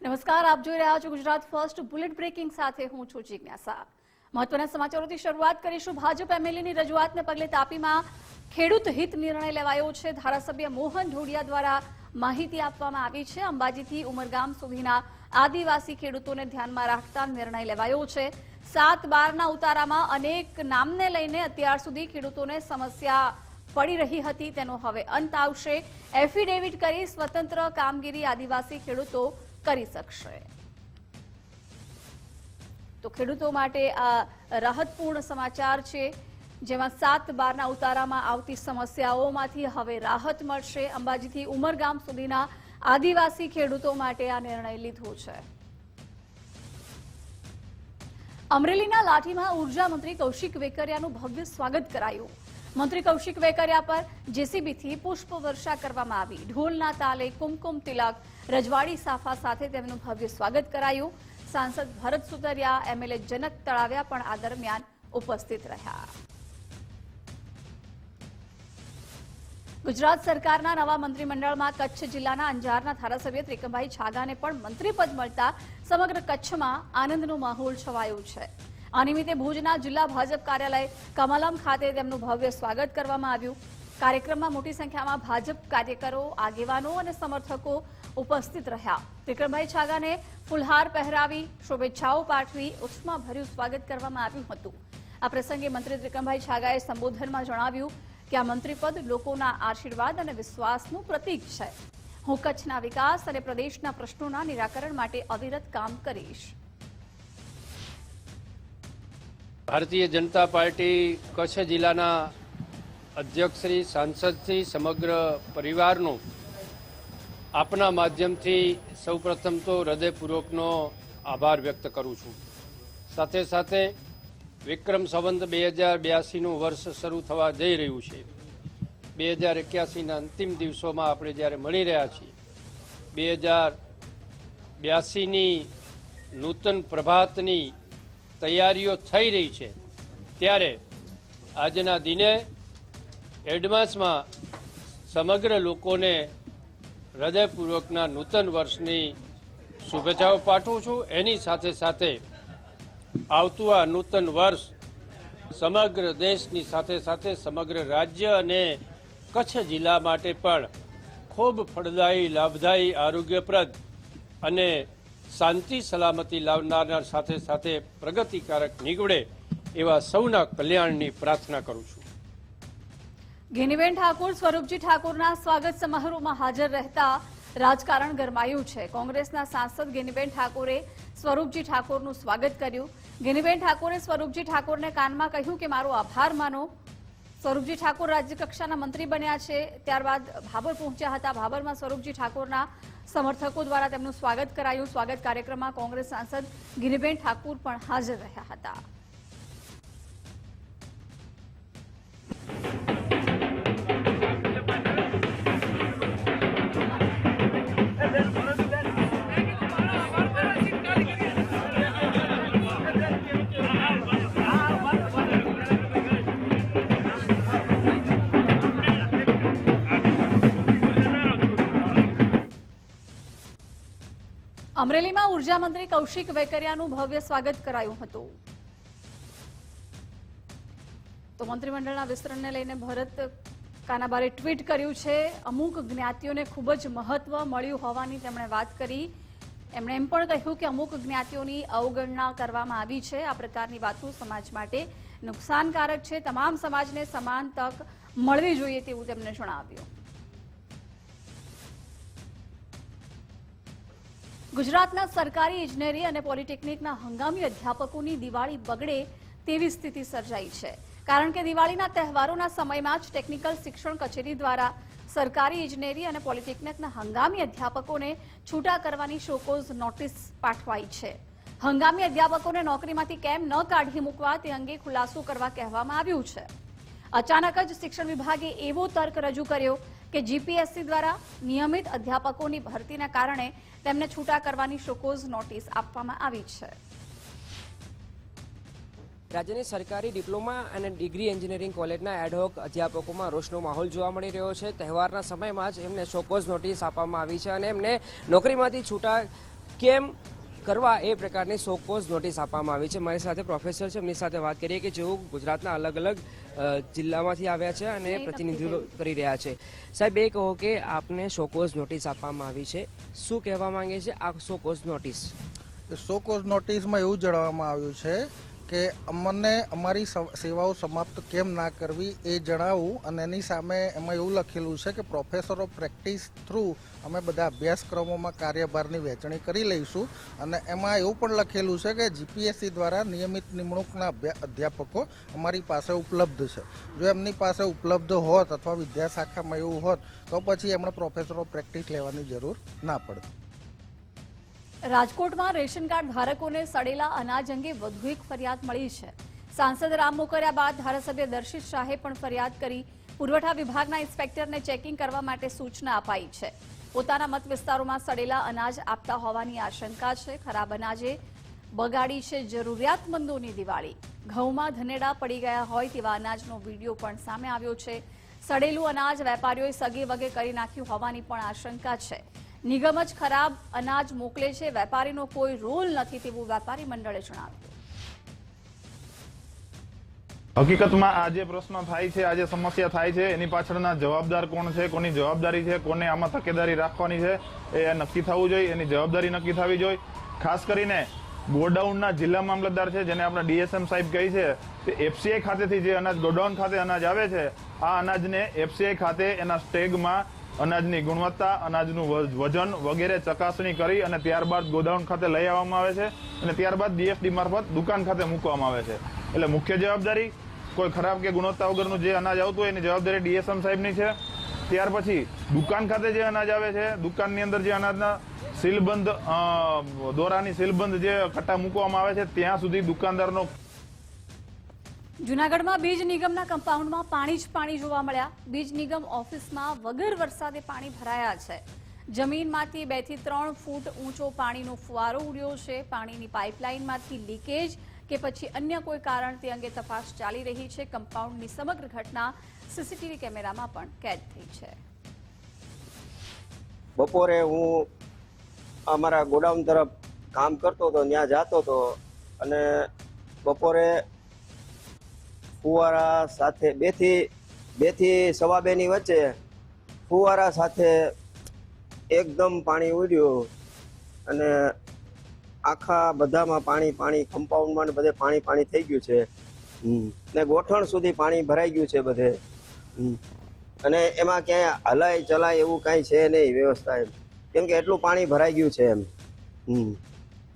નમસ્કાર, આપ જોઈ રહ્યા છો ગુજરાત ફર્સ્ટ બુલેટ બ્રેકિંગ સાથે હું છું જિજ્ઞાસા। મહત્વના સમાચારોથી શરૂઆત કરીશું। ભાજપ એમએલએની રજૂઆતને પગલે તાપીમાં ખેડૂત હિત નિર્ણય લેવાયો છે। ધારાસભ્ય મોહન ઢોડિયા દ્વારા માહિતી આપવામાં આવી છે। અંબાજીથી ઉમરગામ સુધીના આદિવાસી ખેડૂતોને ધ્યાનમાં રાખતા નિર્ણય લેવાયો છે। 7/12ના ઉતારામાં અનેક નામને લઈને અત્યાર સુધી ખેડૂતોને સમસ્યા પડી રહી હતી, તેનો હવે અંત આવશે। એફિડેવિટ કરી સ્વતંત્ર કામગીરી આદિવાસી ખેડૂતો કરી શકશે। તો ખેડૂતો માટે આ રાહતપૂર્ણ સમાચાર છે, જેમાં 7/12ના ઉતારામાં આવતી સમસ્યાઓમાંથી હવે રાહત મળશે। અંબાજીથી ઉમરગામ સુધીના આદિવાસી ખેડૂતો માટે આ નિર્ણય લીધો છે। અમરેલીના લાઠીમાં ઉર્જા મંત્રી કૌશિક વેકરિયાનું ભવ્ય સ્વાગત કરાયું। મંત્રી કૌશિક વેકરિયા પર જેસીબીથી પુષ્પ વર્ષા કરવામાં આવી। ઢોલના તાલે કુમકુમ તિલક રજવાડી સાફા સાથે તેમનું ભવ્ય સ્વાગત કરાયું। સાંસદ ભરત સુતરિયા, એમએલએ જનક તળાવિયા પણ આ દરમિયાન ઉપસ્થિત રહ્યા। ગુજરાત સરકારના નવા મંત્રીમંડળમાં કચ્છ જિલ્લાના અંજારના ધારાસભ્ય ત્રિકમભાઈ છાગાને પણ મંત્રીપદ મળતા સમગ્ર કચ્છમાં આનંદનો માહોલ છવાયો છે। આ નિમિત્તે ભુજના જિલ્લા ભાજપ કાર્યાલય કમલમ ખાતે તેમનું ભવ્ય સ્વાગત કરવામાં આવ્યું। કાર્યક્રમમાં મોટી સંખ્યામાં ભાજપ કાર્યકરો, આગેવાનો અને સમર્થકો ઉપસ્થિત રહ્યા। ત્રિકમભાઈ છાગાને ફુલહાર પહેરાવી શુભેચ્છાઓ પાઠવી ઉષ્માભર્યું સ્વાગત કરવામાં આવ્યું હતું। આ પ્રસંગે મંત્રી ત્રિકમભાઈ છાગાએ સંબોધનમાં જણાવ્યું કે આ મંત્રીપદ લોકોના આશીર્વાદ અને વિશ્વાસનું પ્રતીક છે। હું કચ્છના વિકાસ અને પ્રદેશના પ્રશ્નોના નિરાકરણ માટે અવિરત કામ કરીશ। ભારતીય જનતા પાર્ટી કચ્છ જિલ્લાના અધ્યક્ષશ્રી, સાંસદશ્રી, સમગ્ર પરિવારનું આપના માધ્યમથી સૌપ્રથમ તો હૃદયપૂર્વકનો આભાર વ્યક્ત કરું છું। સાથે સાથે વિક્રમ સંવત 2082નું વર્ષ શરૂ થવા જઈ રહ્યું છે। 2081ના અંતિમ દિવસોમાં આપણે જ્યારે મળી રહ્યા છીએ, 2082ની નૂતન પ્રભાતની તૈયારીઓ થઈ રહી છે, ત્યારે આજના દિને એડવાન્સમાં સમગ્ર લોકોને હૃદયપૂર્વકના નૂતન વર્ષની શુભેચ્છાઓ પાઠવું છું। એની સાથે સાથે આવતું આ નૂતન વર્ષ સમગ્ર દેશની સાથે સાથે સમગ્ર રાજ્ય અને કચ્છ જિલ્લા માટે પણ ખૂબ ફળદાયી, લાભદાયી, આરોગ્યપ્રદ અને શાંતિ સલામતી લાવનાર સાથે સાથે પ્રગતિકારક નીવડે એવા સૌના કલ્યાણની પ્રાર્થના કરું છું। ગેનીબેન ઠાકોર સ્વરૂપજી ઠાકોરના સ્વાગત સમારોહમાં હાજર રહેતા રાજકારણ ગરમાયું છે। કોંગ્રેસના સાંસદ ગેનીબેન ઠાકોરે સ્વરૂપજી ઠાકોરનું સ્વાગત કર્યું। ગેનીબેન ઠાકોરે સ્વરૂપજી ઠાકોરને કાનમાં કહ્યું કે મારો આભાર માનો। સ્વરૂપજી ઠાકોર રાજ્યકક્ષાના મંત્રી બન્યા છે, ત્યારબાદ ભાભર પહોંચ્યા હતા। ભાભરમાં સ્વરૂપજી ઠાકોરના સમર્થકો દ્વારા તેમનું સ્વાગત કરાયું। સ્વાગત કાર્યક્રમમાં કોંગ્રેસ સાંસદ ગેનીબેન ઠાકોર પણ હાજર રહ્યા હતા। અમરેલીમાં ઉર્જા મંત્રી કૌશિક વેકરિયાનું ભવ્ય સ્વાગત કરાયું હતું। તો મંત્રીમંડળના વિસ્તરણને લઈને ભરત કાનાબારે ટ્વીટ કર્યું છે। અમુક જ્ઞાતિઓને ખૂબ જ મહત્વ મળ્યું હોવાની તેમણે વાત કરી। એમણે એમ પણ કહ્યું કે અમુક જ્ઞાતિઓની અવગણના કરવામાં આવી છે। આ પ્રકારની વાતો સમાજ માટે નુકસાનકારક છે। તમામ સમાજને સમાન તક મળવી જોઈએ તેવું તેમણે જણાવ્યું। ગુજરાતના સરકારી ઇજનેરી અને પોલિટેકનિકના હંગામી અધ્યાપકોની દિવાળી બગડે તેવી સ્થિતિ સર્જાઈ છે, કારણ કે દિવાળીના તહેવારોના સમયમાં જ ટેકનિકલ શિક્ષણ કચેરી દ્વારા સરકારી ઇજનેરી અને પોલિટેકનિકના હંગામી અધ્યાપકોને છૂટા કરવાની શોકોઝ નોટિસ પાઠવાઈ છે। હંગામી અધ્યાપકોને નોકરીમાંથી કેમ ન કાઢી મૂકવા તે અંગે ખુલાસો કરવા કહેવામાં આવ્યું છે। અચાનક જ શિક્ષણ વિભાગે એવો તર્ક રજૂ કર્યો કે જીપીએસસી દ્વારા નિયમિત અધ્યાપકોની ભરતીના કારણે તેમને છૂટા કરવાની શોકોઝ નોટિસ આપવામાં આવી છે। રાજ્યની સરકારી ડિપ્લોમા અને ડિગ્રી એન્જિનિયરિંગ કોલેજના એડહોક અધ્યાપકોમાં રોષનો માહોલ જોવા મળી રહ્યો છે। તહેવારના સમયમાં જ એમને શોકોઝ નોટિસ આપવામાં આવી છે અને એમને નોકરીમાંથી છૂટા કેમ કરવા એ પ્રકારની શોકોઝ નોટિસ આપવામાં આવી છે. મારી સાથે પ્રોફેસર છે, એમની સાથે વાત કરીએ કે જેઓ ગુજરાતના અલગ અલગ જિલ્લામાંથી આવ્યા છે અને પ્રતિનિધિત્વ કરી રહ્યા છે. સાહેબ, એ કહો કે આપને શોકોઝ નોટિસ આપવામાં આવી છે, શું કહેવા માંગે છે આ શોકોઝ નોટિસ? શોકોઝ નોટિસમાં એવું જણાવવામાં આવ્યું છે કે અમને અમારી સેવાઓ સમાપ્ત કેમ ના કરવી એ જણાવવું, અને એની સામે એમાં એવું લખેલું છે કે પ્રોફેસર ઓફ પ્રેક્ટિસ થ્રુ અમે બધા અભ્યાસક્રમોમાં કાર્યભારની વહેંચણી કરી લઈશું. અને એમાં એવું પણ લખેલું છે કે જીપીએસસી દ્વારા નિયમિત નિમણૂકના અધ્યાપકો અમારી પાસે ઉપલબ્ધ છે. જો એમની પાસે ઉપલબ્ધ હોત અથવા વિદ્યાશાખામાં એવું હોત તો પછી એમણે પ્રોફેસર ઓફ પ્રેક્ટિસ લેવાની જરૂર ના પડે. રાજકોટમાં રેશન કાર્ડ ધારકોને સડેલા અનાજ અંગે વધુ એક ફરિયાદ મળી છે. સાંસદ રામ મોકરિયા બાદ ધારાસભ્ય દર્શિત શાહે પણ ફરિયાદ કરી પુરવઠા વિભાગના ઇન્સ્પેક્ટરને ચેકિંગ કરવા માટે સૂચના અપાઈ છે. પોતાના મત વિસ્તારોમાં સડેલા અનાજ આપતા હોવાની આશંકા છે. ખરાબ અનાજે બગાડી છે જરૂરિયાતમંદોની દિવાળી. ઘઉંમાં ધનેડા પડી ગયા હોય તેવા અનાજનો વિડીયો પણ સામે આવ્યો છે. સડેલું અનાજ વેપારીઓએ સગે વગે કરી નાખ્યું હોવાની પણ આશંકા છે. નિગમ જ ખરાબ અનાજ મોકલે છે, વેપારીનો કોઈ રોલ નથી તેવું વેપારી મંડળે જણાવ્યું. હકીકતમાં આ જે પ્રશ્ન થાય છે, આ જે સમસ્યા થાય છે, એની પાછળના જવાબદાર કોણ છે, કોની જવાબદારી છે, કોને આમાં તકેદારી રાખવાની છે એ નક્કી થવું જોઈએ. એની જવાબદારી નક્કી થવી જોઈએ. ખાસ કરીને ગોડાઉનના જિલ્લા મામલતદાર છે, જેને આપણે ડીએસએમ સાહેબ કહી છે, તે એફસીઆઈ ખાતેથી જે અનાજ ગોડાઉન ખાતે અનાજ આવે છે, આ અનાજને એફસીઆઈ ખાતે એના સ્ટેગમાં અનાજની ગુણવત્તા, અનાજનું વજન વગેરે ચકાસણી કરી અને ત્યારબાદ ગોડાઉન ખાતે લઈ આવવામાં આવે છે અને ત્યારબાદ ડીએફડી મારફત દુકાન ખાતે મૂકવામાં આવે છે. એટલે મુખ્ય જવાબદારી કોઈ ખરાબ કે ગુણવત્તા વગરનું જે અનાજ આવતું હોય એની જવાબદારી ડીએસએમ સાહેબની છે. ત્યાર પછી દુકાન ખાતે જે અનાજ આવે છે, દુકાનની અંદર જે અનાજના સીલબંધ દોરાની સીલબંધ જે કટ્ટા મૂકવામાં આવે છે ત્યાં સુધી દુકાનદારનો. જૂનાગઢમાં બીજ નિગમના કમ્પાઉન્ડમાં પાણી જ પાણી જોવા મળ્યા. બીજ નિગમ ઓફિસમાં વગર વરસાદે પાણી ભરાયા છે. જમીનમાંથી 2 થી 3 ફૂટ ઊંચો પાણીનો ફુવારો ઉડ્યો છે. પાણીની પાઇપલાઇનમાંથી લીકેજ કે પછી અન્ય કોઈ કારણ તે અંગે તપાસ ચાલી રહી છે. કમ્પાઉન્ડની સમગ્ર ઘટના સીસીટીવી કેમેરામાં પણ કેદ થઈ છે. બપોરે હું અમારા ગોડાઉન તરફ કામ કરતો હતો, ત્યાં જતો હતો અને બપોરે ફુવારા સાથે 2 થી 2:15 ની વચ્ચે ફુવારા સાથે એકદમ પાણી ઉડ્યું અને આખા બધામાં પાણી કમ્પાઉન્ડમાં ને બધે પાણી થઈ ગયું છે. ને ગોઠણ સુધી પાણી ભરાઈ ગયું છે બધે. અને એમાં ક્યાંય હલાય ચલાય એવું કાંઈ છે નહીં વ્યવસ્થા એમ, કેમ કે એટલું પાણી ભરાઈ ગયું છે એમ.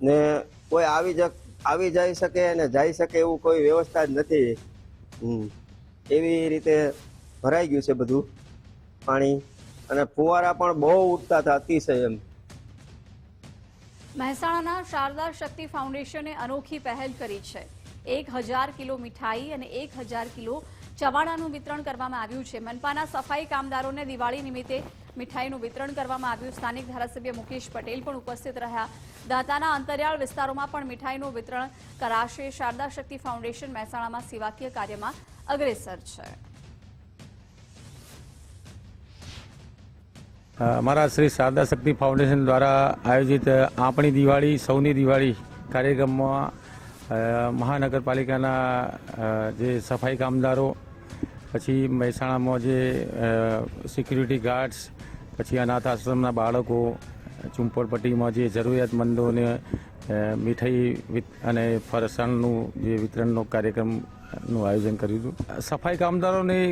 ને કોઈ આવી જઈ શકે અને જઈ શકે એવું કોઈ વ્યવસ્થા જ નથી. એવી રીતે ભરાઈ ગયું છે બધું પાણી અને ફુવારા પણ બહુ ઉઠતા હતા અતિશય એમ. મહેસાણાના શારદા શક્તિ ફાઉન્ડેશને અનોખી પહેલ કરી છે. 1000 કિલો મીઠાઈ અને 1000 કિલો ચવાણાનું વિતરણ કરવામાં આવ્યું છે. મનપાના સફાઈ કામદારોને દિવાળી નિમિત્તે મીઠાઈનું વિતરણ કરવામાં આવ્યું. સ્થાનિક ધારાસભ્ય મુકેશ પટેલ પણ ઉપસ્થિત રહ્યા. દાંતાના અંતરિયાળ વિસ્તારોમાં પણ મીઠાઈનું વિતરણ કરાશે. શારદા શક્તિ ફાઉન્ડેશન મહેસાણામાં સેવાકીય કાર્યમાં અગ્રેસર છે. અમારા શ્રી શારદા શક્તિ ફાઉન્ડેશન દ્વારા આયોજિત આપણી દિવાળી સૌની દિવાળી કાર્યક્રમમાં મહાનગરપાલિકાના જે સફાઈ કામદારો, પછી મહેસાણામાં જે સિક્યુરિટી ગાર્ડ્સ, પછી અનાથ આશ્રમના બાળકો, ચુંપડપટ્ટીમાં જે જરૂરિયાતમંદોને મીઠાઈ અને ફરસાણનું જે વિતરણનો કાર્યક્રમનું આયોજન કર્યું હતું. સફાઈ કામદારોની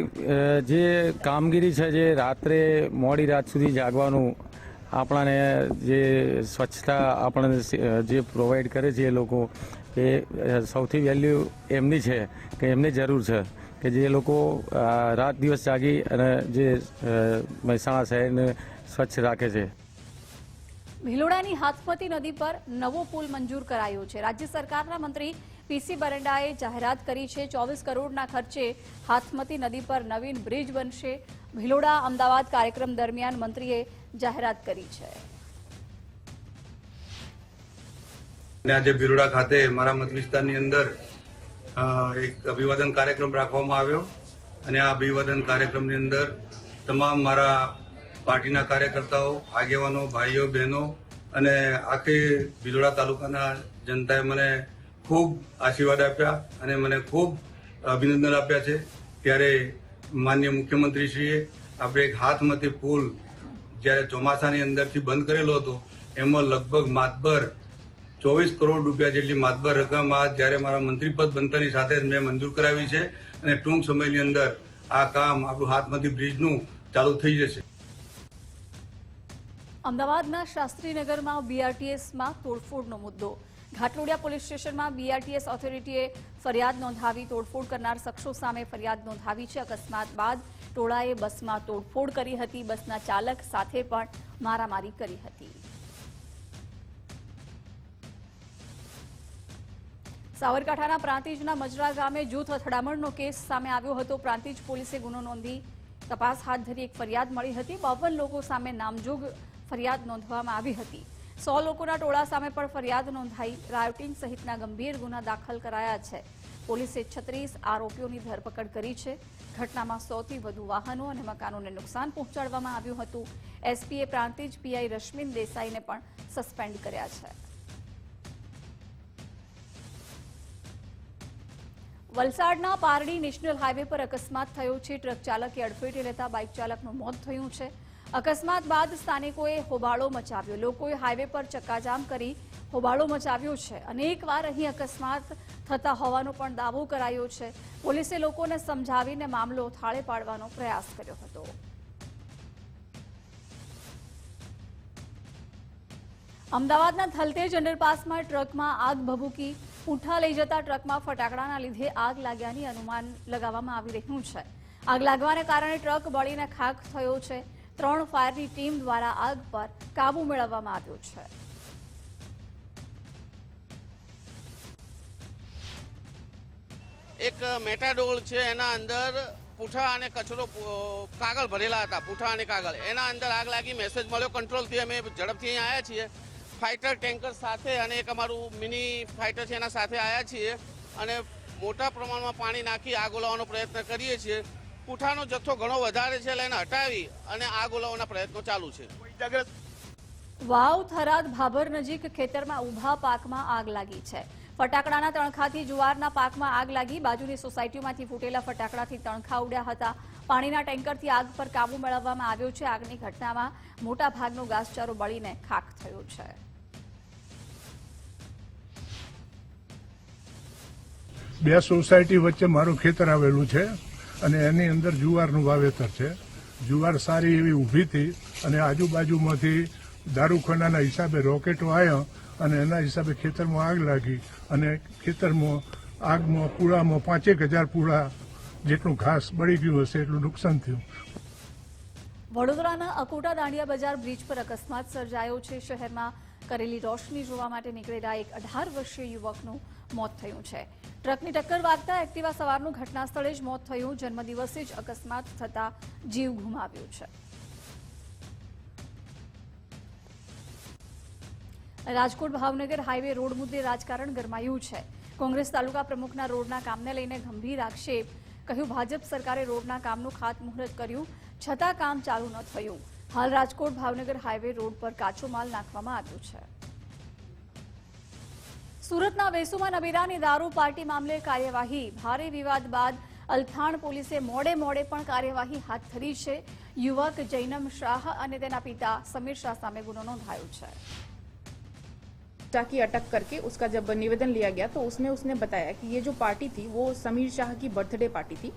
જે કામગીરી છે, જે રાત્રે મોડી રાત સુધી જાગવાનું, આપણાને જે સ્વચ્છતા આપણને જે પ્રોવાઈડ કરે છે એ લોકો, એ સૌથી વેલ્યુ એમની છે કે એમને જરૂર છે કે જે લોકો રાત દિવસ જાગી અને જે મહેસાણા શહેરને સ્વચ્છ રાખે છે. ભિલોડાની હાથમતી નદી પર નવો પુલ મંજૂર કરાયો છે. રાજ્ય સરકારના મંત્રી પીસી બરંડાએ જાહેરાત કરી છે. 24 કરોડના ખર્ચે હાથમતી નદી પર નવીન બ્રિજ બનશે. ભિલોડા અમદાવાદ કાર્યક્રમ દરમિયાન મંત્રીએ જાહેરાત કરી છે. આજે ભિલોડા ખાતે મારા મત વિસ્તારની અંદર એક અભિવાદન કાર્યક્રમ રાખવામાં આવ્યો અને આ અભિવાદન કાર્યક્રમની અંદર તમામ મારા પાર્ટીના કાર્યકર્તાઓ, આગેવાનો, ભાઈઓ, બહેનો અને આખી ભિલોડા તાલુકાના જનતાએ મને ખૂબ આશીર્વાદ આપ્યા અને મને ખૂબ અભિનંદન આપ્યા છે. ત્યારે માનનીય મુખ્યમંત્રીશ્રીએ આપણે એક હાથમતી પુલ જ્યારે ચોમાસાની અંદરથી બંધ કરેલો હતો એમાં લગભગ માતબર 24 કરોડ રૂપિયા જેટલી માતબર રકમ આ જ્યારે મારા મંત્રીપદ બનતાની સાથે જ મેં મંજૂર કરાવી છે અને ટૂંક સમયની અંદર આ કામ આપણું હાથમતી બ્રિજનું ચાલુ થઈ જશે. અમદાવાદના શાસ્ત્રીનગરમાં બીઆરટીએસમાં તોડફોડનો મુદ્દો. ઘાટલોડિયા પોલીસ સ્ટેશનમાં બીઆરટીએસ ઓથોરિટીએ ફરિયાદ નોંધાવી. તોડફોડ કરનાર શખ્સો સામે ફરિયાદ નોંધાવી છે. અકસ્માત બાદ ટોળાએ બસમાં તોડફોડ કરી હતી. બસના ચાલક સાથે પણ મારામારી કરી હતી. સાબરકાંઠાના પ્રાંતિજના મજરા ગામે જૂથ અથડામણનો કેસ સામે આવ્યો હતો. પ્રાંતિજ પોલીસે ગુનો નોંધી તપાસ હાથ ધરી. એક ફરિયાદ મળી હતી. 52 લોકો સામે નામજોગ ફરિયાદ નોંધવામાં આવી હતી. 100 લોકોના ટોળા સામે પણ ફરિયાદ નોંધાઈ. રાયોટિંગ સહિતના ગંભીર ગુના દાખલ કરાયા છે. પોલીસે 36 આરોપીઓની ધરપકડ કરી છે. ઘટનામાં 100થી વધુ વાહનો અને મકાનોને નુકસાન પહોંચાડવામાં આવ્યું હતું. એસપીએ પ્રાંતિજ પીઆઈ રશ્મિન દેસાઈને પણ સસ્પેન્ડ કર્યા છે. વલસાડના પારડી નેશનલ હાઈવે પર અકસ્માત થયો છે. ટ્રક ચાલકે અડફેટે લેતા બાઇક ચાલકનું મોત થયું છે. અકસ્માત બાદ સ્થાનિકોએ હોબાળો મચાવ્યો. લોકોએ હાઈવે પર ચક્કાજામ કરી હોબાળો મચાવ્યો છે. અનેકવાર અહીં અકસ્માત થતા હોવાનો પણ દાવો કરાયો છે. પોલીસે લોકોને સમજાવીને મામલો થાળે પાડવાનો પ્રયાસ કર્યો હતો. અમદાવાદના થલતેજ અંડરપાસમાં ટ્રકમાં આગ ભભૂકી. પૂંઠા લઈ જતા ટ્રકમાં ફટાકડાના લીધે આગ લાગ્યાની અનુમાન લગાવવામાં આવી રહ્યું છે. આગ લાગવાને કારણે ટ્રક બળીને ખાખ થયો છે. 3 ફાયરની ટીમ દ્વારા આગ પર કાબુ મેળવવામાં આવ્યો છે. એક મેટાડોલ છે, એના અંદર પૂંઠા અને કચરો કાગળ ભરેલા હતા. પૂંઠા અને કાગળ એના અંદર આગ લાગી. મેસેજ મળ્યો કંટ્રોલથી. અમે ઝડપથી અહીં આવ્યા છીએ ફાઇટર ટેન્કર સાથે, અને એક અમારું મિની ફાઇટર છે એના સાથે આવ્યા છીએ અને મોટા પ્રમાણમાં પાણી નાખી આગ ઓલાવવાનો પ્રયત્ન કરીએ છીએ. પૂંઠાનો જથ્થો ઘણો વધારે છે એટલે એને હટાવી અને આગ ઓલાવવાના પ્રયત્નો ચાલુ છે. વાવ થરાદ ભાભર નજીક ખેતરમાં ઊભા પાકમાં આગ લાગી છે. ફટાકડાના તણખાથી જુવારના પાકમાં આગ લાગી. બાજુની સોસાયટીમાંથી ફૂટેલા ફટાકડાથી તણખા ઉડ્યા હતા. પાણીના ટેન્કરથી આગ પર કાબુ મેળવવામાં આવ્યો છે. આગની ઘટનામાં મોટા ભાગનો ઘાસચારો બળીને ખાખ થયો છે. બે સોસાયટી વચ્ચે મારું ખેતર આવેલું છે અને એની અંદર જુવારનું વાવેતર છે. જુવાર સારી એવી ઊભી હતી અને આજુબાજુમાંથી દારૂખાનાના હિસાબે રોકેટો આવ્યા અને એના હિસાબે ખેતરમાં આગ લાગી અને ખેતરમાં આગમાં પૂળામાં 5,000 પૂળા જેટલું ઘાસ બળી ગયું હશે એટલું નુકસાન થયું. વડોદરાના અકોટા દાંડિયા બજાર બ્રિજ પર અકસ્માત સર્જાયો છે. શહેરમાં કરેલી રોશની જોવા માટે નીકળેલા એક 18 વર્ષીય યુવકનું મોત થયું છે. ટ્રકની ટક્કર વાગતા એક્ટિવા સવારનું ઘટના સ્થળે જ મોત થયું. જન્મદિવસે જ અકસ્માત થતા જીવ ગુમાવ્યો છે. રાજકોટ ભાવનગર હાઈવે રોડ મુદ્દે રાજકારણ ગરમાયું છે. કોંગ્રેસ તાલુકા પ્રમુખના રોડના કામને લઈને ગંભીર આક્ષેપ. કહ્યું ભાજપ સરકારે રોડના કામનું ખાતમુહૂર્ત કર્યું છતાં કામ ચાલુ ન થયું. હાલ રાજકોટ ભાવનગર હાઈવે રોડ પર કાચો માલ નાખવામાં આવ્યો છે. સુરતના વેસુમાં નબીરાની દારૂ પાર્ટી મામલે કાર્યવાહી. ભારે વિવાદ બાદ અલથાણ પોલીસે મોડે પણ કાર્યવાહી હાથ ધરી છે. યુવક જૈનમ શાહ અને તેના પિતા સમીર શાહ સામે ગુનો નોંધાયો છે. की अटक करके उसका जब निवेदन लिया गया तो उसमें उसने बताया कि ये जो पार्टी थी वो समीर शाह की बर्थडे पार्टी थी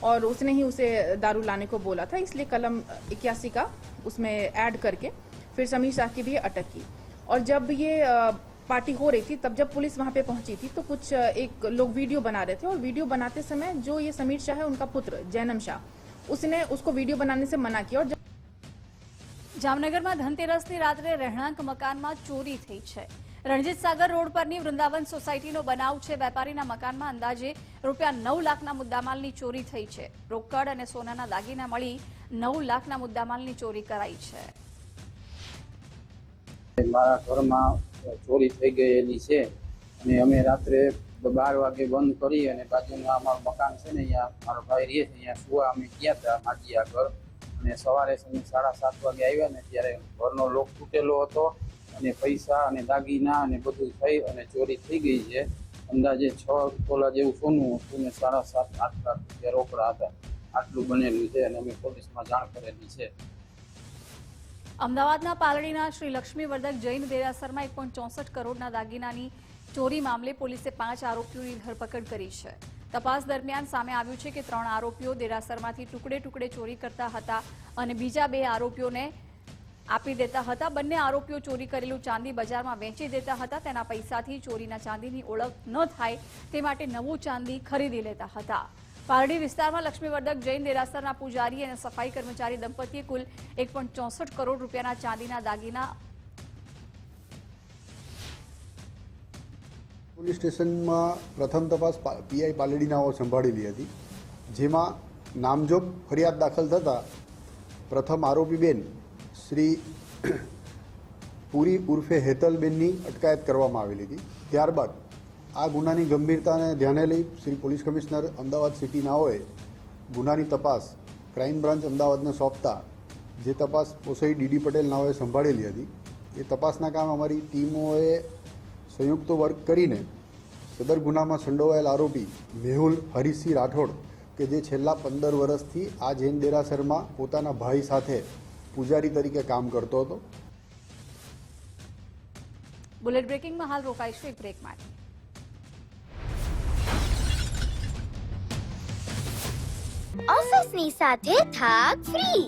और उसने ही उसे दारू लाने को बोला था, इसलिए कलम 81 का उसमें ऐड करके फिर समीर शाह की भी अटक की. और जब ये पार्टी हो रही थी तब जब पुलिस वहां पे पहुंची थी तो कुछ एक लोग वीडियो बना रहे थे और वीडियो बनाते समय जो ये समीर शाह है उनका पुत्र जैनम शाह, उसने उसको वीडियो बनाने से मना किया. और જામનગરમાં ધનતેરસની રાત્રે રહેણાંક મકાનમાં ચોરી થઈ છે. રણજીત સાગર રોડ પરની વૃંદાવન સોસાયટીનો બનાવ છે. વેપારીના મકાનમાં અંદાજે ₹9 લાખના મુદ્દામાલની ચોરી થઈ છે. રોકડ અને સોનાના દાગીના મળી 9 લાખના મુદ્દામાલની ચોરી કરાઈ છે. મારા ઘરમાં ચોરી થઈ ગયેલી છે અને અમે રાત્રે 12 વાગે બંધ કરી અને બાજુમાં અમારું મકાન છે ને અહીંયા મારો ભાઈ રહે છે, અહીંયા સુવા અમે ગયા હતા માજી આગળ અને સવારે 7:30 વાગે આવ્યા ને ત્યારે ઘરનો લોક તૂટેલો હતો અને પૈસા અને દાગીના અને બધું થઈ અને ચોરી થઈ ગઈ છે. અંદાજે 6 તોલા જેવું સોનું હતું ને 7.5-8 લાખ રૂપિયા રોકડા હતા. આટલું બનેલું છે અને અમે પોલીસમાં જાણ કરેલી છે. અમદાવાદના પાલડીના શ્રી લક્ષ્મીવર્ધક જૈન દેરાસરમાં 1.64 કરોડના દાગીનાની ચોરી મામલે પોલીસે 5 આરોપીઓની ધરપકડ કરી છે. તપાસ દરમિયાન સામે આવ્યું છે કે 3 આરોપીઓ દેરાસરમાંથી ટુકડે ચોરી કરતા હતા અને બીજા 2 આરોપીઓને આપી દેતા હતા. બંને આરોપીઓ ચોરી કરેલું ચાંદી બજારમાં વેચી દેતા હતા. તેના પૈસાથી ચોરીના ચાંદીની ઓળખ ન થાય તે માટે નવું ચાંદી ખરીદી લેતા હતા. પારડી વિસ્તારમાં લક્ષ્મીવર્ધક જૈન દેરાસરના પૂજારી અને સફાઈ કર્મચારી દંપતીએ કુલ 1.64 કરોડ રૂપિયાના ચાંદીના દાગીના પોલીસ સ્ટેશનમાં પ્રથમ તપાસ પીઆઈ પાલડીનાઓ સંભાળેલી હતી, જેમાં નામજોગ ફરિયાદ દાખલ થતાં પ્રથમ આરોપી બેન શ્રી પુરી ઉર્ફે હેતલબેનની અટકાયત કરવામાં આવેલી હતી. ત્યારબાદ આ ગુનાની ગંભીરતાને ધ્યાને લઈ શ્રી પોલીસ કમિશનર અમદાવાદ સિટીનાઓએ ગુનાની તપાસ ક્રાઇમ બ્રાન્ચ અમદાવાદને સોંપતા જે તપાસ ઓસઈ ડીડી પટેલ નાઓએ સંભાળેલી હતી. એ તપાસના કામ અમારી ટીમોએ સંયુક્ત વર્ક કરીને સદર ગુનામાં સંડોવાયેલ આરોપી મેહુલ હરીશસિંહ રાઠોડ કે જે છેલ્લા 15 વર્ષથી આ જૈન દેરાસરમાં પોતાના ભાઈ સાથે પૂજારી તરીકે કામ કરતો હતો. બુલેટ બ્રેકિંગમાં હાલ રોકાઈશું એક બ્રેક માટે. ઓફિસની સાથે થાક ફ્રી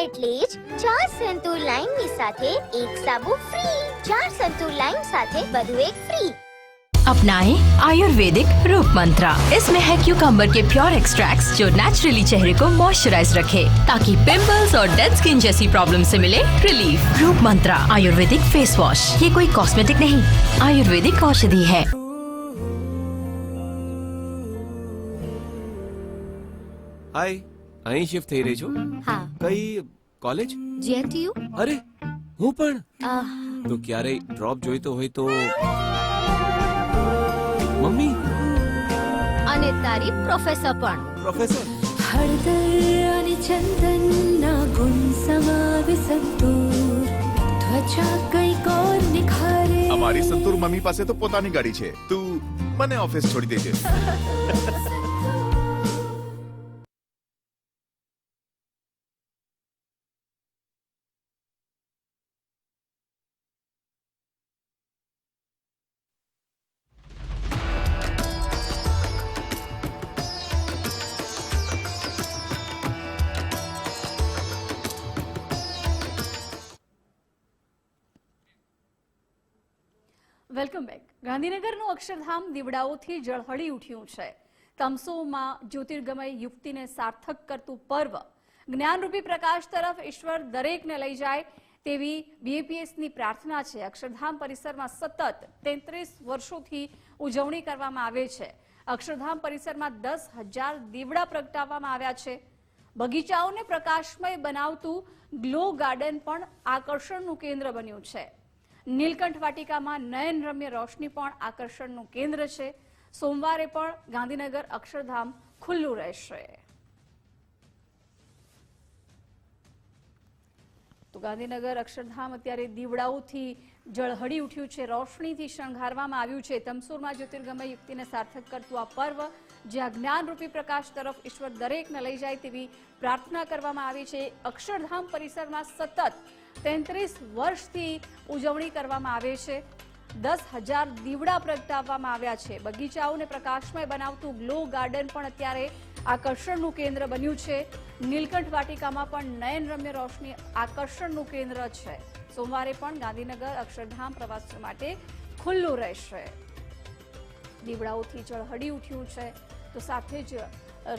એટલે જ 4 સંતૂર લાઈનની સાથે એક સાબુ ફ્રી. 4 સંતूर लाइन साथे વધુ એક फ्री। अपनाएं आयुर्वेदिक रूप मंत्रा। इसमें है क्यूकम्बर के प्योर एक्सट्रैक्ट्स जो नेचुरली चेहरे को मॉइस्चराइज रखे ताकि पिंपल्स और डेड स्किन जैसी प्रॉब्लम से मिले रिलीफ। रूप मंत्रा आयुर्वेदिक फेस वॉश, ये कोई कॉस्मेटिक नहीं, आयुर्वेदिक औषधि है। हाय, અહીં શિફ્ટ થઈ રહી છો? હા. કઈ કોલેજ? GNTU? અરે હું પણ. તો ક્યારેય ડ્રોપ જોઈતો હોય તો મમ્મી અને તારી પ્રોફેસર પણ. પ્રોફેસર હળદર અને ચંદનના ગુણ સમાવે સંતૂર, ત્વચા કઈક ઓર નિખારે। અમારી સંતૂર મમ્મી પાસે તો પોતાની ગાડી છે, તું મને ઓફિસ છોડી દેજે। Welcome back. ગાંધીનગરનું અક્ષરધામ દીવડાઓથી ઝળહળી ઉઠ્યું છે। તમસોમાં જ્યોતિર્ગમય યુક્તિને સાર્થક કરતું પર્વ જ્ઞાનરૂપી પ્રકાશ તરફ ઈશ્વર દરેકને લઈ જાય તેવી બીએપીએસની પ્રાર્થના છે। અક્ષરધામ પરિસરમાં સતત 33 વર્ષોથી ઉજવણી કરવામાં આવે છે। અક્ષરધામ પરિસરમાં 10,000 દીવડા પ્રગટાવવામાં આવ્યા છે। બગીચાઓને પ્રકાશમય બનાવતું ગ્લો ગાર્ડન પણ આકર્ષણનું કેન્દ્ર બન્યું છે। નીલકંઠ વાટિકામાં નયનરમ્ય રોશની પણ આકર્ષણનું કેન્દ્ર છે। સોમવારે પણ ગાંધીનગર અક્ષરધામ ખુલ્લું રહેશે। તો ગાંધીનગર અક્ષરધામ અત્યારે દીવડાઓથી ઝળહળી ઉઠ્યું છે, રોશનીથી શણગારવામાં આવ્યું છે। તમસોરમાં જ્યોતિર્ગમય યુક્તિને સાર્થક કરતું આ પર્વ જ્યાં જ્ઞાનરૂપી પ્રકાશ તરફ ઈશ્વર દરેકને લઈ જાય તેવી પ્રાર્થના કરવામાં આવી છે। અક્ષરધામ પરિસરમાં સતત 33 વર્ષથી ઉજવણી કરવામાં આવે છે। 10,000 દીવડા પ્રગટાવવામાં આવ્યા છે। બગીચાઓને પ્રકાશમય બનાવતું ગ્લો ગાર્ડન પણ અત્યારે આકર્ષણનું કેન્દ્ર બન્યું છે। નીલકંઠ વાટિકામાં પણ નયનરમ્ય રોશની આકર્ષણનું કેન્દ્ર છે। સોમવારે પણ ગાંધીનગર અક્ષરધામ પ્રવાસીઓ માટે ખુલ્લું રહેશે। દીવડાઓથી ઝળહળી ઉઠ્યું છે તો સાથે જ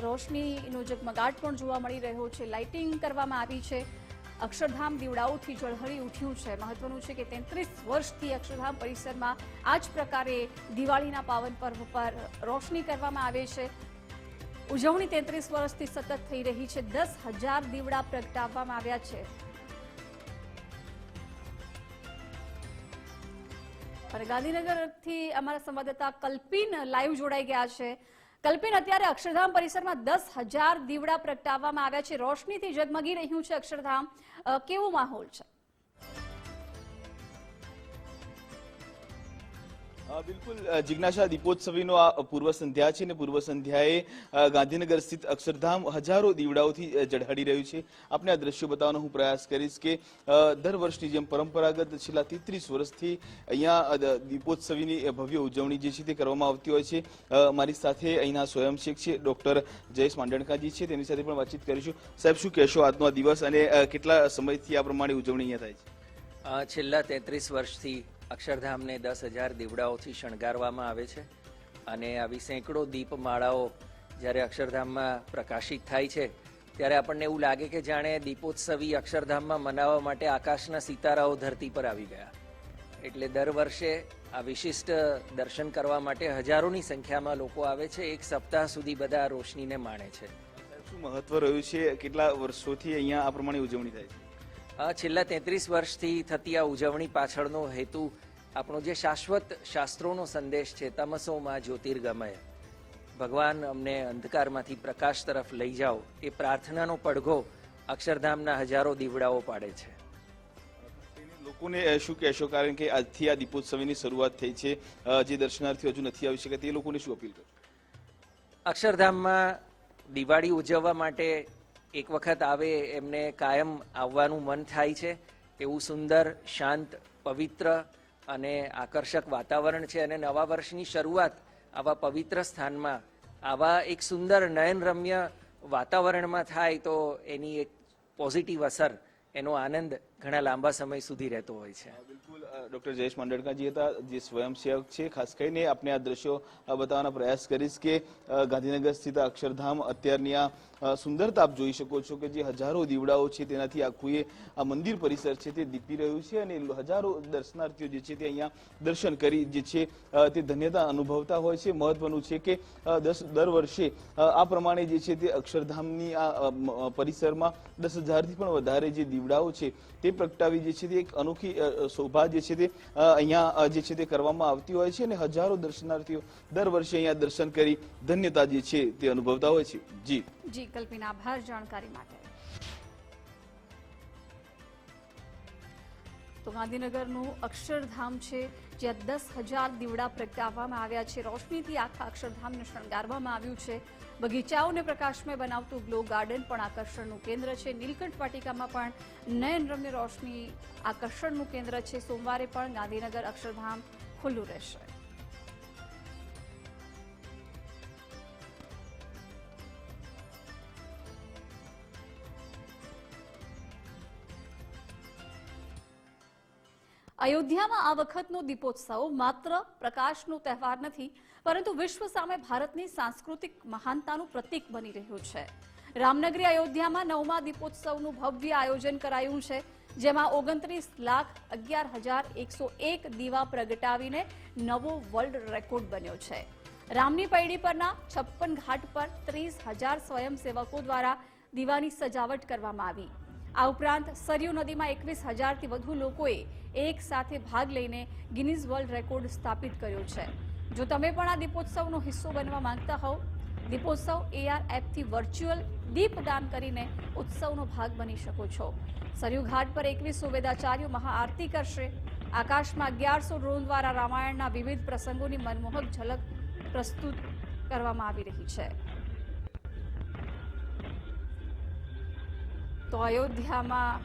રોશનીનો ઝગમગાટ પણ જોવા મળી રહ્યો છે। લાઇટિંગ કરવામાં આવી છે। અક્ષરધામ દીવડાઓથી ઝળહળી ઉઠ્યું છે। મહત્વનું છે કે 33 વર્ષથી અક્ષરધામ પરિસરમાં આ જ પ્રકારે દિવાળીના પાવન પર્વ પર રોશની કરવામાં આવે છે। ઉજવણી 33 વર્ષથી સતત થઈ રહી છે। 10,000 દીવડા પ્રગટાવવામાં આવ્યા છે। અને ગાંધીનગરથી અમારા સંવાદદાતા કલ્પિન લાઈવ જોડાઈ ગયા છે। કલ્પિન, અત્યારે અક્ષરધામ પરિસરમાં 10,000 દીવડા પ્રગટાવવામાં આવ્યા છે, રોશનીથી ઝગમગી રહ્યું છે અક્ષરધામ, કેવો માહોલ છે? બિલકુલ જિજ્ઞાસા, દીપોત્સવીનો આ પૂર્વ સંધ્યા છે ને પૂર્વ સંધ્યાએ ગાંધીનગર સ્થિત અક્ષરધામ હજારો દીવડાઓથી ઝળહળી રહ્યું છે. આપને આ દ્રશ્યો બતાવવાનો હું પ્રયાસ કરીશ કે દર વર્ષની જેમ પરંપરાગત છેલ્લા 33 વર્ષથી અહીંયા દીપોત્સવીની ભવ્ય ઉજવણી જે છે તે કરવામાં આવતી હોય છે. મારી સાથે અહીંના સ્વયંસેવક છે ડોક્ટર જયેશ માંડણકાજી છે, તેની સાથે પણ વાતચીત કરીશું. સાહેબ, શું કહેશો આજનો આ દિવસ અને કેટલા સમયથી આ પ્રમાણે ઉજવણી અહીંયા થાય છે? છેલ્લા 33 વર્ષથી અક્ષરધામને 10,000 દીવડાઓથી શણગારવામાં આવે છે અને આવી સેંકડો દીપમાળાઓ જ્યારે અક્ષરધામમાં પ્રકાશિત થાય છે ત્યારે આપણને એવું લાગે કે જાણે દીપોત્સવી અક્ષરધામમાં મનાવવા માટે આકાશના સિતારાઓ ધરતી પર આવી ગયા. એટલે દર વર્ષે આ વિશિષ્ટ દર્શન કરવા માટે હજારોની સંખ્યામાં લોકો આવે છે. એક સપ્તાહ સુધી બધા રોશનીને માણે છે. શું મહત્વ રહ્યું છે? કેટલા વર્ષોથી અહીંયા આ પ્રમાણે ઉજવણી થાય છે? છેલ્લા 33 વર્ષથી થતી આ ઉજવણી પાછળનો હેતુ આપણો જે શાશ્વત શાસ્ત્રોનો સંદેશ છે, તમસોમાં જ્યોતિર્ગમય, ભગવાન અમને અંધકારમાંથી પ્રકાશ તરફ લઈ જાઓ, એ પ્રાર્થનાનો પડઘો અક્ષરધામના હજારો દીવડાઓ પાડે છે. લોકોને શું કહેશો, કારણ કે આજથી આ દીપોત્સવીની શરૂઆત થઈ છે, જે દર્શનાર્થીઓ હજુ નથી આવી શક્યા તે લોકોને શું અપીલ કરશો? અક્ષરધામમાં દિવાળી ઉજવવા માટે એક વખત આવે એમને કાયમ આવવાનું મન થાય છે. એવું સુંદર, શાંત, પવિત્ર અને આકર્ષક વાતાવરણ છે અને નવા વર્ષની શરૂઆત આવા પવિત્ર સ્થાનમાં આવા એક સુંદર નયનરમ્ય વાતાવરણમાં થાય તો એની એક પોઝિટિવ અસર, એનો આનંદ ઘણા લાંબા સમય સુધી રહેતો હોય છે. બિલકુલ, ડોક્ટર જયેશ માંડણકાજી હતા, જે સ્વયંસેવક છે. ખાસ કરીને આપણે આ દ્રશ્યો બતાવવાનો પ્રયાસ કરીશ કે ગાંધીનગર સ્થિત અક્ષરધામ અત્યારની આ સુંદરતા આપ જોઈ શકો છો કે જે હજારો દીવડાઓ છે તેનાથી આખું આ મંદિર પરિસર છે તે દીપી રહ્યું છે અને હજારો દર્શનાર્થીઓ જે છે તે અહીંયા દર્શન કરી જે છે તે ધન્યતા અનુભવતા હોય છે. મહત્વનું છે કે દર વર્ષે આ પ્રમાણે જે છે તે અક્ષરધામની આ પરિસરમાં 10,000થી પણ વધારે જે દીવડાઓ છે તે પ્રગટાવી જે છે તે એક અનોખી શોભા જે છે તે અહીંયા જે છે તે કરવામાં આવતી હોય છે અને હજારો દર્શનાર્થીઓ દર વર્ષે અહીંયા દર્શન કરી ધન્યતા જે છે તે અનુભવતા હોય છે. જી કલ્પિના, આભાર જાણકારી માટે. તો ગાંધીનગરનું અક્ષરધામ છે, જ્યાં 10,000 દીવડા પ્રગટાવવામાં આવ્યા છે. રોશનીથી આખા અક્ષરધામને શણગારવામાં આવ્યું છે. બગીચાઓને પ્રકાશમય બનાવતું ગ્લો ગાર્ડન પણ આકર્ષણનું કેન્દ્ર છે. નીલકંઠ વાટિકામાં પણ નયનરમ્ય રોશની આકર્ષણનું કેન્દ્ર છે. સોમવારે પણ ગાંધીનગર અક્ષરધામ ખુલ્લું રહેશે. અયોધ્યામાં આ વખતનો દીપોત્સવ માત્ર પ્રકાશનો તહેવાર નથી, પરંતુ વિશ્વ સામે ભારતની સાંસ્કૃતિક મહાનતાનું પ્રતીક બની રહ્યું છે. રામનગરી અયોધ્યામાં 9મા દીપોત્સવનું ભવ્ય આયોજન કરાયું છે, જેમાં 29,11,101 દીવા પ્રગટાવીને નવો વર્લ્ડ રેકોર્ડ બન્યો છે. રામની પૈડી પરના 56 ઘાટ પર 30,000 સ્વયંસેવકો દ્વારા દીવાની સજાવટ કરવામાં આવી. આ ઉપરાંત સરયુ નદીમાં 21,000થી વધુ લોકોએ એક સાથે ભાગ લઈને ગિનીઝ વર્લ્ડ રેકોર્ડ સ્થાપિત કર્યો છે. જો તમે પણ આ દીપોત્સવનો હિસ્સો બનવા માંગતા હોવ, દીપોત્સવ AR એપથી વર્ચ્યુઅલ દીપદાન કરીને ઉત્સવનો ભાગ બની શકો છો. સરયુ ઘાટ પર 21 સુવેદાચાર્યો મહાઆરતી કરશે. આકાશમાં 1100 ડ્રોન દ્વારા રામાયણના વિવિધ પ્રસંગોની મનમોહક ઝલક પ્રસ્તુત કરવામાં આવી રહી છે. તો અયોધ્યામાં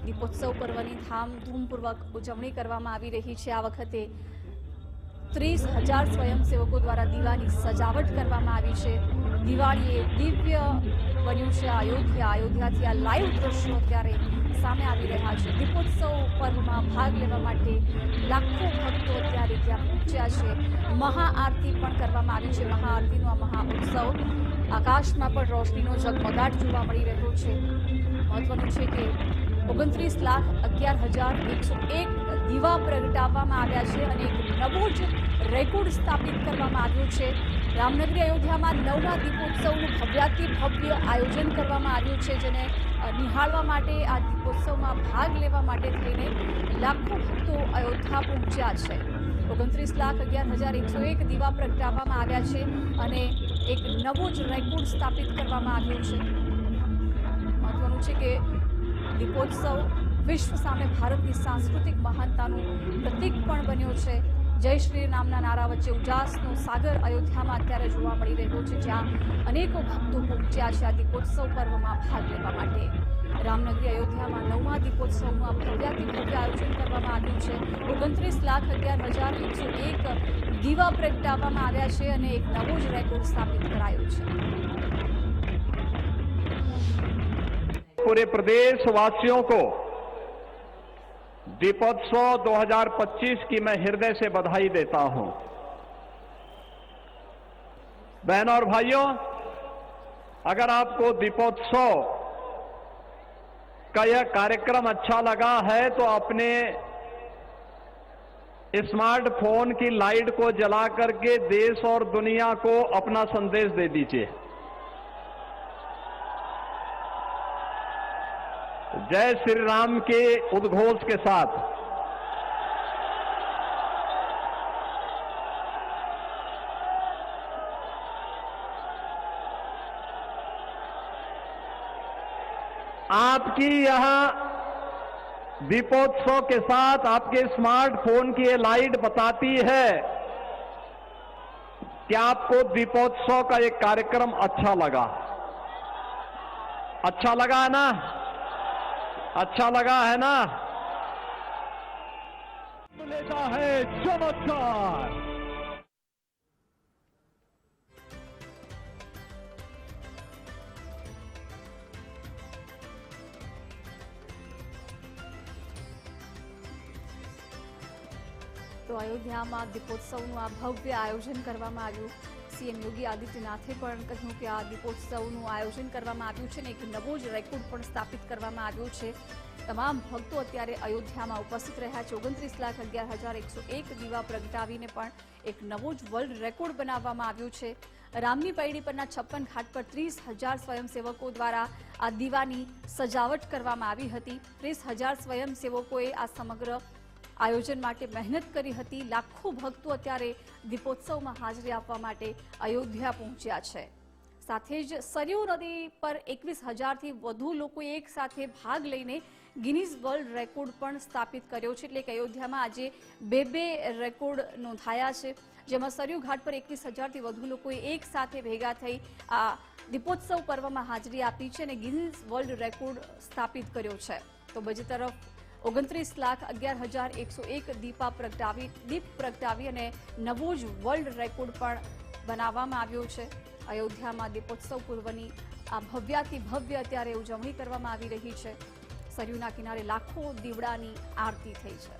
દીપોત્સવ પર્વની ધામધૂમપૂર્વક ઉજવણી કરવામાં આવી રહી છે. આ વખતે 30,000 સ્વયંસેવકો દ્વારા દીવાની સજાવટ કરવામાં આવી છે. દિવાળી એ દિવ્ય બન્યું છે અયોધ્યાથી આ લાઈવ દ્રશ્યો અત્યારે સામે આવી રહ્યા છે. દીપોત્સવ પર્વમાં ભાગ લેવા માટે લાખો ભક્તો અત્યારે ત્યાં પહોંચ્યા છે. મહાઆરતી પણ કરવામાં આવી છે. મહાઆરતીનો આ મહાઉત્સવ, આકાશમાં પણ રોશનીનો ઝગમગાટ જોવા મળી રહ્યો છે. મહત્વનું છે કે 29,11,101 દીવા પ્રગટાવવામાં આવ્યા છે અને એક નવો જ રેકોર્ડ સ્થાપિત કરવામાં આવ્યો છે. રામનગરી અયોધ્યામાં 9મા દીપોત્સવનું ભવ્યાતિભવ્ય આયોજન કરવામાં આવ્યું છે, જેને નિહાળવા માટે, આ દીપોત્સવમાં ભાગ લેવા માટે થઈને લાખો ભક્તો અયોધ્યા પહોંચ્યા છે. 29,11,101 દીવા પ્રગટાવવામાં આવ્યા છે અને એક નવો જ રેકોર્ડ સ્થાપિત કરવામાં આવ્યો છે. મહત્વનું છે કે દીપોત્સવ વિશ્વ સામે ભારતની સાંસ્કૃતિક મહાનતાનું પ્રતીક પણ બન્યો છે. જય શ્રી રામના નારા વચ્ચે ઉજાસનો સાગર અયોધ્યામાં અત્યારે જોવા મળી રહ્યો છે, જ્યાં અનેકો ભક્તો પહોંચ્યા છે આ દીપોત્સવ પર્વમાં ભાગ લેવા માટે. રામનગરી અયોધ્યામાં 9મા દીપોત્સવનું આ ભવ્યાતિભવ્ય આયોજન કરવામાં આવ્યું છે. 29,11,101 દીવા પ્રગટાવવામાં આવ્યા છે અને એક નવો જ રેકોર્ડ સ્થાપિત કરાયો છે. पूरे प्रदेश वासियों को दीपोत्सव 2025 की मैं हृदय से बधाई देता हूं। बहनों और भाइयों, अगर आपको दीपोत्सव का यह कार्यक्रम अच्छा लगा है तो अपने स्मार्टफोन की लाइट को जला करके देश और दुनिया को अपना संदेश दे दीजिए। जय श्री राम के उद्घोष के साथ आपकी यह दीपोत्सव के साथ आपके स्मार्टफोन की ये लाइट बताती है कि आपको दीपोत्सव का एक कार्यक्रम अच्छा लगा। अच्छा लगा है ना? अच्छा लगा है ना? लेता है चमत्कार। તો અયોધ્યામાં દીપોત્સવનું આ ભવ્ય આયોજન કરવામાં આવ્યું. સીએમ યોગી આદિત્યનાથે પણ કહ્યું કે આ દીપોત્સવનું આયોજન કરવામાં આવ્યું છે ને એક નવો જ રેકોર્ડ પણ સ્થાપિત કરવામાં આવ્યો છે. તમામ ભક્તો અત્યારે અયોધ્યામાં ઉપસ્થિત રહ્યા છે. 29,11,101 દીવા પ્રગટાવીને પણ એક નવો જ વર્લ્ડ રેકોર્ડ બનાવવામાં આવ્યો છે. રામની પૈડી પરના 56 ઘાટ પર 30,000 સ્વયંસેવકો દ્વારા આ દીવાની સજાવટ કરવામાં આવી હતી. 30,000 સ્વયંસેવકોએ આ સમગ્ર આયોજન માટે મહેનત કરી હતી. લાખો ભક્તો અત્યારે દીપોત્સવમાં હાજરી આપવા માટે અયોધ્યા પહોંચ્યા છે. સાથે જ સરયુ નદી પર 21,000થી વધુ લોકોએ એક સાથે ભાગ લઈને ગિનીઝ વર્લ્ડ રેકોર્ડ પણ સ્થાપિત કર્યો છે. એટલે કે અયોધ્યામાં આજે બે રેકોર્ડ નોંધાયા છે, જેમાં સરયુ ઘાટ પર 21,000થી વધુ લોકોએ એક સાથે ભેગા થઈ આ દીપોત્સવ પર્વમાં હાજરી આપી છે અને ગિનીઝ વર્લ્ડ રેકોર્ડ સ્થાપિત કર્યો છે. તો બીજી તરફ 29,11,101 દીપ પ્રગટાવી અને નવો જ વર્લ્ડ રેકોર્ડ પણ બનાવવામાં આવ્યો છે. અયોધ્યામાં દીપોત્સવ પૂર્વની આ ભવ્યાતિભવ્ય અત્યારે ઉજવણી કરવામાં આવી રહી છે. સરયુના કિનારે લાખો દીવડાની આરતી થઈ છે.